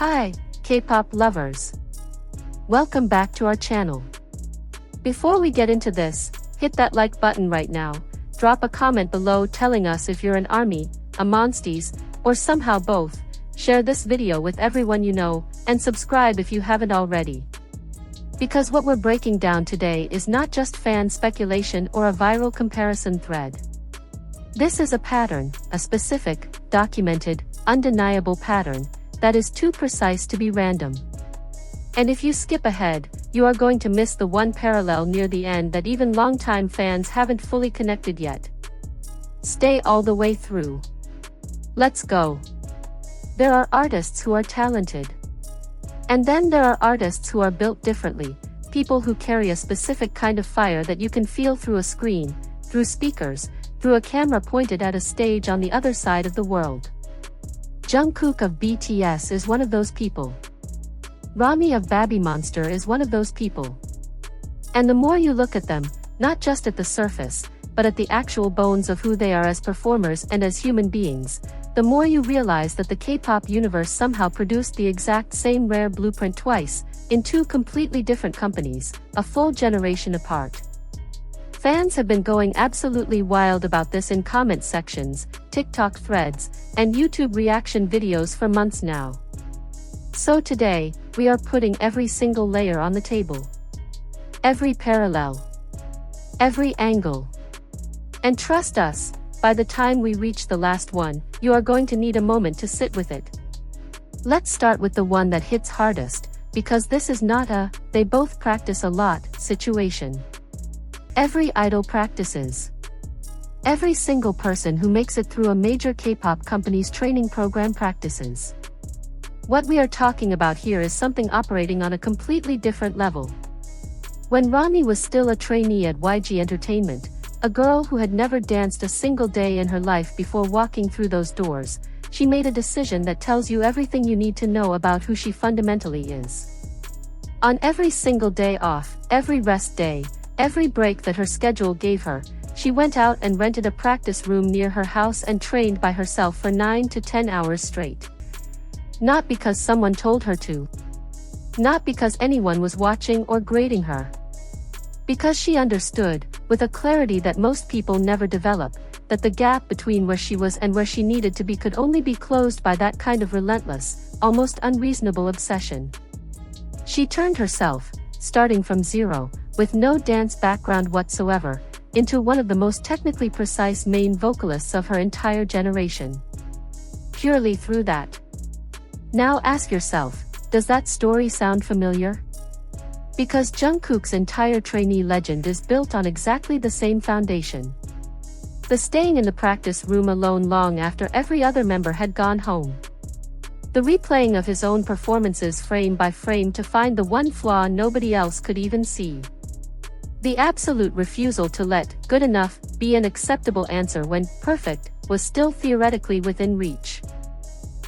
Hi, K-pop lovers. Welcome back to our channel. Before we get into this, hit that like button right now, drop a comment below telling us if you're an ARMY, a monstiez, or somehow both, share this video with everyone you know, and subscribe if you haven't already. Because what we're breaking down today is not just fan speculation or a viral comparison thread. This is a pattern, a specific, documented, undeniable pattern, that is too precise to be random. And if you skip ahead, you are going to miss the one parallel near the end that even longtime fans haven't fully connected yet. Stay all the way through. Let's go. There are artists who are talented. And then there are artists who are built differently, people who carry a specific kind of fire that you can feel through a screen, through speakers, through a camera pointed at a stage on the other side of the world. Jungkook of BTS is one of those people. Rami of babymonster is one of those people. And the more you look at them, not just at the surface, but at the actual bones of who they are as performers and as human beings, the more you realize that the K-pop universe somehow produced the exact same rare blueprint twice, in two completely different companies, a full generation apart. Fans have been going absolutely wild about this in comment sections, TikTok threads, and YouTube reaction videos for months now. So today, we are putting every single layer on the table. Every parallel. Every angle. And trust us, by the time we reach the last one, you are going to need a moment to sit with it. Let's start with the one that hits hardest, because this is not a "they both practice a lot" situation. Every idol practices. Every single person who makes it through a major K-pop company's training program practices. What we are talking about here is something operating on a completely different level. When Rami was still a trainee at YG Entertainment, a girl who had never danced a single day in her life before walking through those doors, she made a decision that tells you everything you need to know about who she fundamentally is. On every single day off, every rest day, every break that her schedule gave her, she went out and rented a practice room near her house and trained by herself for 9 to 10 hours straight. Not because someone told her to. Not because anyone was watching or grading her. Because she understood, with a clarity that most people never develop, that the gap between where she was and where she needed to be could only be closed by that kind of relentless, almost unreasonable obsession. She turned herself, starting from zero, with no dance background whatsoever, into one of the most technically precise main vocalists of her entire generation. Purely through that. Now ask yourself, does that story sound familiar? Because Jungkook's entire trainee legend is built on exactly the same foundation. The staying in the practice room alone long after every other member had gone home. The replaying of his own performances frame by frame to find the one flaw nobody else could even see. The absolute refusal to let "good enough" be an acceptable answer when "perfect" was still theoretically within reach.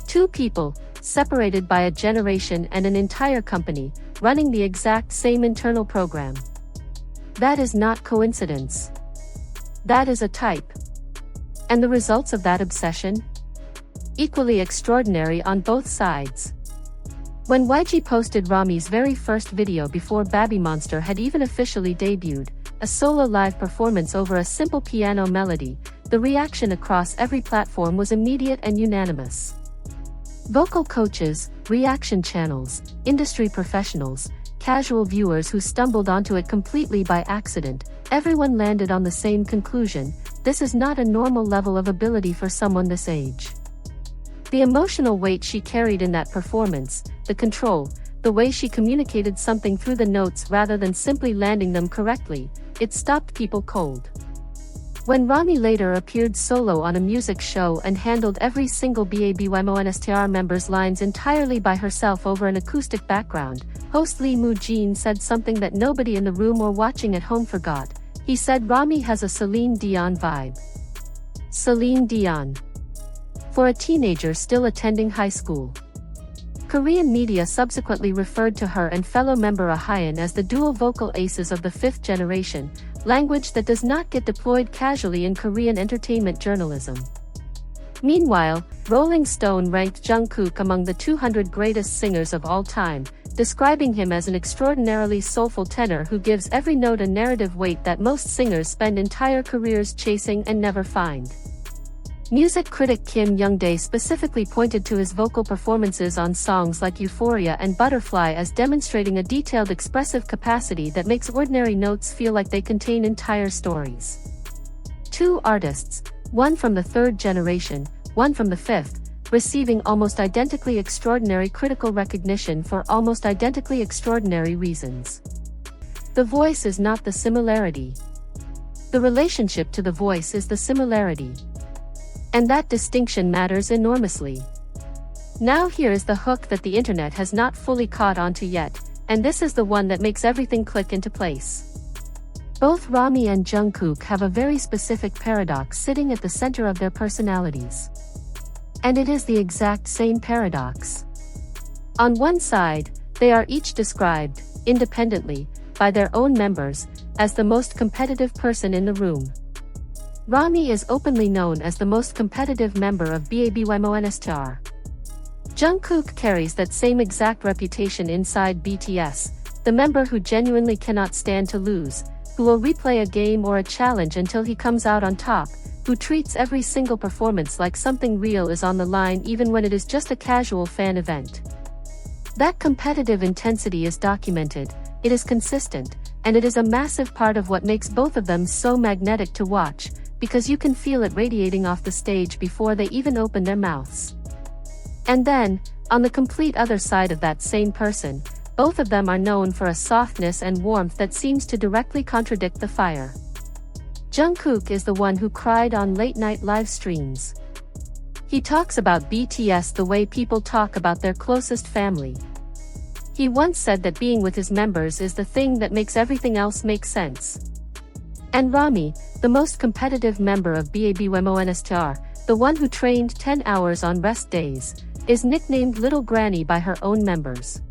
Two people, separated by a generation and an entire company, running the exact same internal program. That is not coincidence. That is a type. And the results of that obsession? Equally extraordinary on both sides. When YG posted Rami's very first video before babymonster had even officially debuted, a solo live performance over a simple piano melody, the reaction across every platform was immediate and unanimous. Vocal coaches, reaction channels, industry professionals, casual viewers who stumbled onto it completely by accident, everyone landed on the same conclusion: this is not a normal level of ability for someone this age. The emotional weight she carried in that performance, the control, the way she communicated something through the notes rather than simply landing them correctly, it stopped people cold. When Rami later appeared solo on a music show and handled every single babymonster member's lines entirely by herself over an acoustic background, host Lee Moo-jin said something that nobody in the room or watching at home forgot. He said Rami has a Celine Dion vibe. Celine Dion. For a teenager still attending high school. Korean media subsequently referred to her and fellow member Ahyun as the dual vocal aces of the fifth generation, language that does not get deployed casually in Korean entertainment journalism. Meanwhile, Rolling Stone ranked Jungkook among the 200 greatest singers of all time, describing him as an extraordinarily soulful tenor who gives every note a narrative weight that most singers spend entire careers chasing and never find. Music critic Kim Young-dae specifically pointed to his vocal performances on songs like Euphoria and Butterfly as demonstrating a detailed expressive capacity that makes ordinary notes feel like they contain entire stories. Two artists, one from the third generation, one from the fifth, receiving almost identically extraordinary critical recognition for almost identically extraordinary reasons. The voice is not the similarity. The relationship to the voice is the similarity. And that distinction matters enormously. Now here is the hook that the internet has not fully caught onto yet, and this is the one that makes everything click into place. Both Rami and Jungkook have a very specific paradox sitting at the center of their personalities. And it is the exact same paradox. On one side, they are each described, independently, by their own members, as the most competitive person in the room. Rami is openly known as the most competitive member of babymonster. Jungkook carries that same exact reputation inside BTS, the member who genuinely cannot stand to lose, who will replay a game or a challenge until he comes out on top, who treats every single performance like something real is on the line even when it is just a casual fan event. That competitive intensity is documented, it is consistent, and it is a massive part of what makes both of them so magnetic to watch, because you can feel it radiating off the stage before they even open their mouths. And then, on the complete other side of that same person, both of them are known for a softness and warmth that seems to directly contradict the fire. Jungkook is the one who cried on late-night live streams. He talks about BTS the way people talk about their closest family. He once said that being with his members is the thing that makes everything else make sense. And Rami, the most competitive member of babymonster, the one who trained 10 hours on rest days, is nicknamed Little Granny by her own members.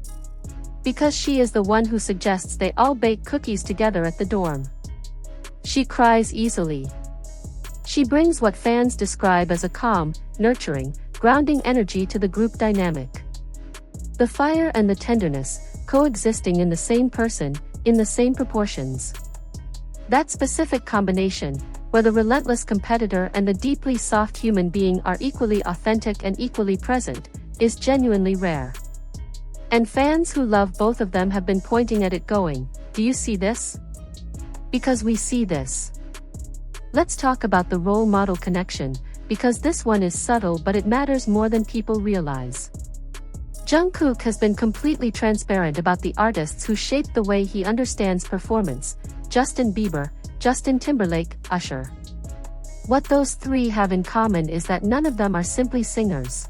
Because she is the one who suggests they all bake cookies together at the dorm. She cries easily. She brings what fans describe as a calm, nurturing, grounding energy to the group dynamic. The fire and the tenderness, coexisting in the same person, in the same proportions. That specific combination, where the relentless competitor and the deeply soft human being are equally authentic and equally present, is genuinely rare. And fans who love both of them have been pointing at it going, "Do you see this? Because we see this." Let's talk about the role model connection, because this one is subtle but it matters more than people realize. Jungkook has been completely transparent about the artists who shaped the way he understands performance: Justin Bieber, Justin Timberlake, Usher. What those three have in common is that none of them are simply singers.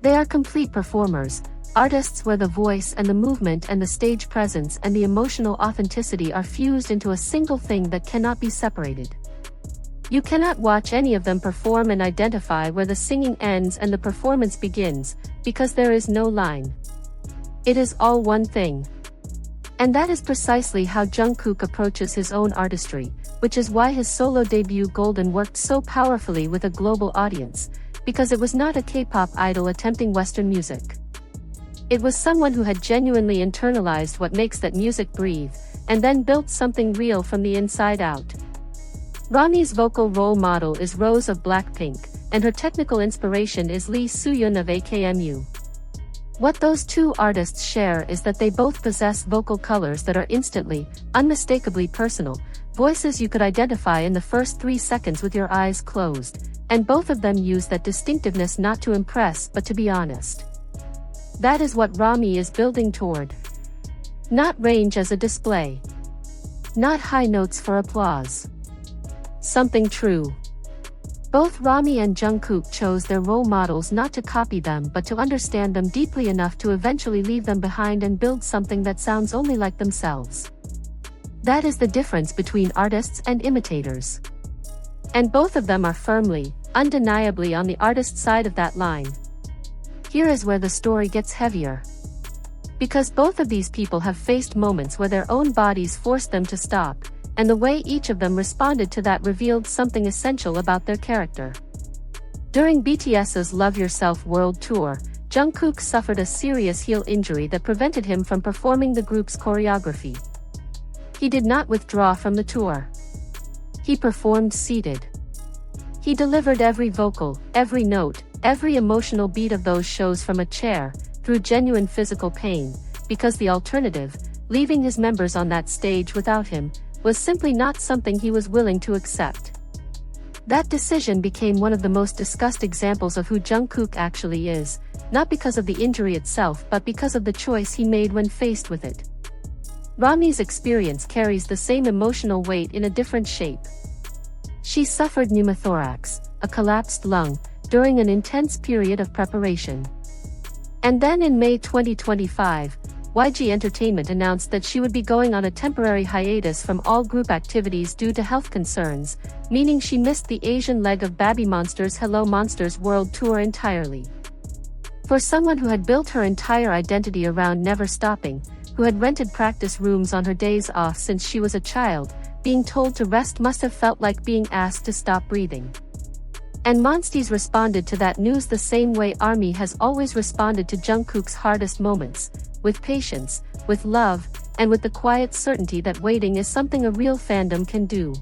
They are complete performers, artists where the voice and the movement and the stage presence and the emotional authenticity are fused into a single thing that cannot be separated. You cannot watch any of them perform and identify where the singing ends and the performance begins, because there is no line. It is all one thing. And that is precisely how Jungkook approaches his own artistry, which is why his solo debut Golden worked so powerfully with a global audience, because it was not a K-pop idol attempting Western music. It was someone who had genuinely internalized what makes that music breathe, and then built something real from the inside out. Rami's vocal role model is Rose of Blackpink, and her technical inspiration is Lee Soo-yeon of AKMU. What those two artists share is that they both possess vocal colors that are instantly, unmistakably personal, voices you could identify in the first 3 seconds with your eyes closed, and both of them use that distinctiveness not to impress but to be honest. That is what Rami is building toward. Not range as a display. Not high notes for applause. Something true. Both Rami and Jungkook chose their role models not to copy them but to understand them deeply enough to eventually leave them behind and build something that sounds only like themselves. That is the difference between artists and imitators. And both of them are firmly, undeniably on the artist side of that line. Here is where the story gets heavier. Because both of these people have faced moments where their own bodies forced them to stop, and the way each of them responded to that revealed something essential about their character. During BTS's Love Yourself World Tour, Jungkook suffered a serious heel injury that prevented him from performing the group's choreography. He did not withdraw from the tour. He performed seated. He delivered every vocal, every note, every emotional beat of those shows from a chair, through genuine physical pain, because the alternative, leaving his members on that stage without him, was simply not something he was willing to accept. That decision became one of the most discussed examples of who Jungkook actually is, not because of the injury itself but because of the choice he made when faced with it. Rami's experience carries the same emotional weight in a different shape. She suffered pneumothorax, a collapsed lung, during an intense period of preparation. And then in May 2025, YG Entertainment announced that she would be going on a temporary hiatus from all group activities due to health concerns, meaning she missed the Asian leg of babymonster's Hello Monsters World Tour entirely. For someone who had built her entire identity around never stopping, who had rented practice rooms on her days off since she was a child, being told to rest must have felt like being asked to stop breathing. And monstiez responded to that news the same way ARMY has always responded to Jungkook's hardest moments, with patience, with love, and with the quiet certainty that waiting is something a real fandom can do.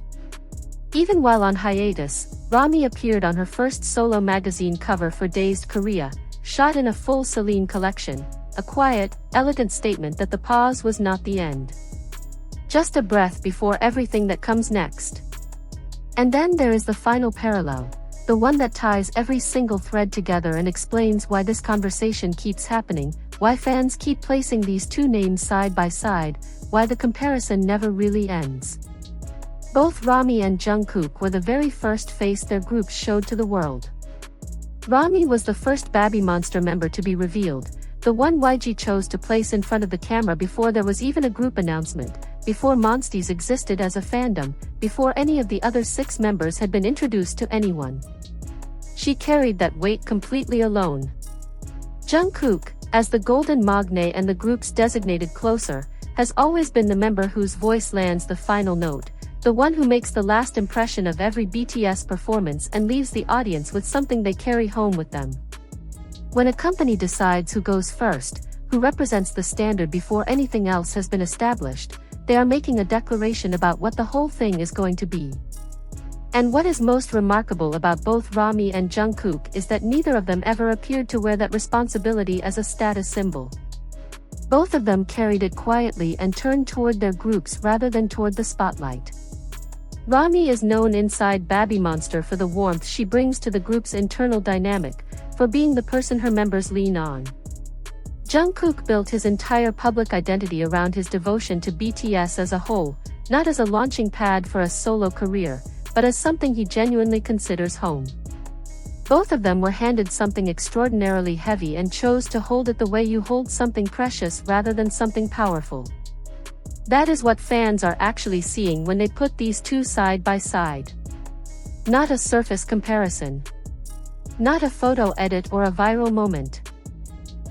Even while on hiatus, Rami appeared on her first solo magazine cover for Dazed Korea, shot in a full Celine collection, a quiet, elegant statement that the pause was not the end. Just a breath before everything that comes next. And then there is the final parallel, the one that ties every single thread together and explains why this conversation keeps happening, why fans keep placing these two names side by side, why the comparison never really ends. Both Rami and Jungkook were the very first face their groups showed to the world. Rami was the first babymonster member to be revealed, the one YG chose to place in front of the camera before there was even a group announcement, before monstiez existed as a fandom, before any of the other 6 members had been introduced to anyone. She carried that weight completely alone. Jungkook, as the golden magne and the group's designated closer, has always been the member whose voice lands the final note, the one who makes the last impression of every BTS performance and leaves the audience with something they carry home with them. When a company decides who goes first, who represents the standard before anything else has been established, they are making a declaration about what the whole thing is going to be. And what is most remarkable about both Rami and Jungkook is that neither of them ever appeared to wear that responsibility as a status symbol. Both of them carried it quietly and turned toward their groups rather than toward the spotlight. Rami is known inside babymonster for the warmth she brings to the group's internal dynamic, for being the person her members lean on. Jungkook built his entire public identity around his devotion to BTS as a whole, not as a launching pad for a solo career, but as something he genuinely considers home. Both of them were handed something extraordinarily heavy and chose to hold it the way you hold something precious rather than something powerful. That is what fans are actually seeing when they put these two side by side. Not a surface comparison. Not a photo edit or a viral moment.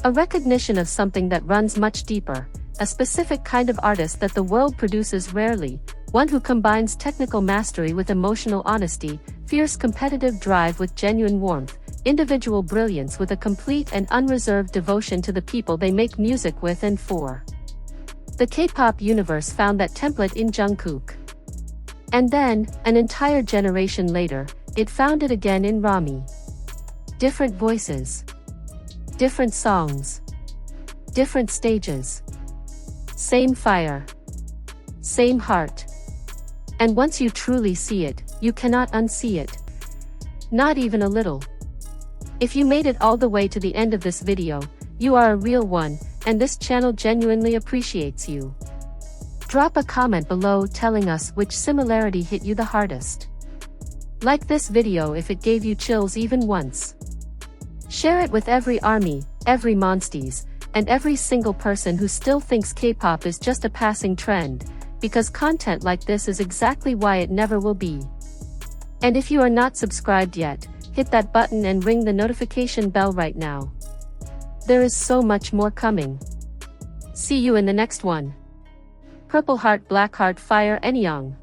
A recognition of something that runs much deeper, a specific kind of artist that the world produces rarely, one who combines technical mastery with emotional honesty, fierce competitive drive with genuine warmth, individual brilliance with a complete and unreserved devotion to the people they make music with and for. The K-pop universe found that template in Jungkook. And then, an entire generation later, it found it again in Rami. Different voices. Different songs. Different stages. Same fire. Same heart. And once you truly see it, you cannot unsee it. Not even a little. If you made it all the way to the end of this video, you are a real one, and this channel genuinely appreciates you. Drop a comment below telling us which similarity hit you the hardest. Like this video if it gave you chills even once. Share it with every ARMY, every monstiez, and every single person who still thinks K-pop is just a passing trend, because content like this is exactly why it never will be. And if you are not subscribed yet, hit that button and ring the notification bell right now. There is so much more coming. See you in the next one. Purple Heart, Black Heart, Fire, Anyang.